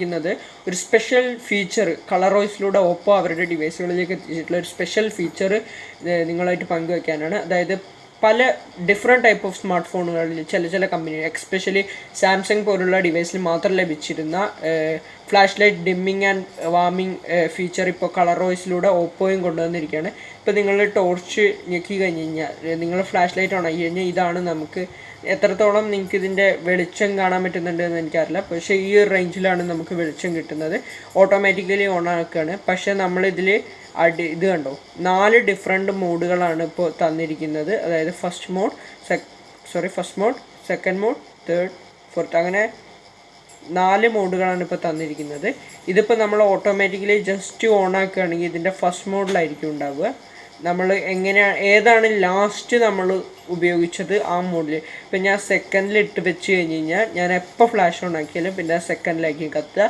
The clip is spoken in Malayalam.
ിക്കുന്നത് ഒരു സ്പെഷ്യൽ ഫീച്ചർ കളറോയ്സിലൂടെ ഓപ്പോ അവരുടെ ഡിവൈസുകളിലേക്ക് എത്തിച്ചിട്ടുള്ള ഒരു സ്പെഷ്യൽ ഫീച്ചർ നിങ്ങളായിട്ട് പങ്കുവയ്ക്കാനാണ്. അതായത് പല ഡിഫറെൻറ്റ് ടൈപ്പ് ഓഫ് സ്മാർട്ട് ഫോണുകളിൽ ചില കമ്പനി എക്സ്പെഷ്യലി സാംസങ് പോലുള്ള ഡിവൈസിൽ മാത്രം ലഭിച്ചിരുന്ന flash light dimming and warming feature ഇപ്പോൾ കളറോയ്സിലൂടെ ഓപ്പോയും കൊണ്ടുവന്നിരിക്കുകയാണ്. ഇപ്പോൾ നിങ്ങൾ ടോർച്ച് ഞെക്കി കഴിഞ്ഞ് കഴിഞ്ഞാൽ നിങ്ങൾ ഫ്ലാഷ് ലൈറ്റ് ഓൺ ആക്കി കഴിഞ്ഞാൽ ഇതാണ് നമുക്ക് എത്രത്തോളം നിങ്ങൾക്ക് ഇതിൻ്റെ വെളിച്ചം കാണാൻ പറ്റുന്നുണ്ട് എന്ന് എനിക്കറിയില്ല. പക്ഷേ ഈ ഒരു റേഞ്ചിലാണ് നമുക്ക് വെളിച്ചം കിട്ടുന്നത്. ഓട്ടോമാറ്റിക്കലി ഓൺ ആക്കുകയാണ്. പക്ഷേ നമ്മളിതിൽ ഇത് കണ്ടോ 4 ഡിഫറെൻറ്റ് മോഡുകളാണ് ഇപ്പോൾ തന്നിരിക്കുന്നത്. അതായത് first mode, second mode, third, fourth, അങ്ങനെ 4 മോഡുകളാണ് ഇപ്പോൾ തന്നിരിക്കുന്നത്. ഇതിപ്പോൾ നമ്മൾ ഓട്ടോമാറ്റിക്കലി ജസ്റ്റ് ഓൺ ആക്കുകയാണെങ്കിൽ ഇതിൻ്റെ ഫസ്റ്റ് മോഡിലായിരിക്കും ഉണ്ടാവുക. നമ്മൾ ഏതാണ് ലാസ്റ്റ് നമ്മൾ ഉപയോഗിച്ചത് ആ മോഡിൽ. ഇപ്പം ഞാൻ സെക്കൻഡിൽ ഇട്ട് വെച്ച് കഴിഞ്ഞ് കഴിഞ്ഞാൽ ഞാൻ എപ്പോൾ ഫ്ലാഷ് ഓൺ ആക്കിയാലും പിന്നെ സെക്കൻഡിലായിരിക്കും കത്തുക.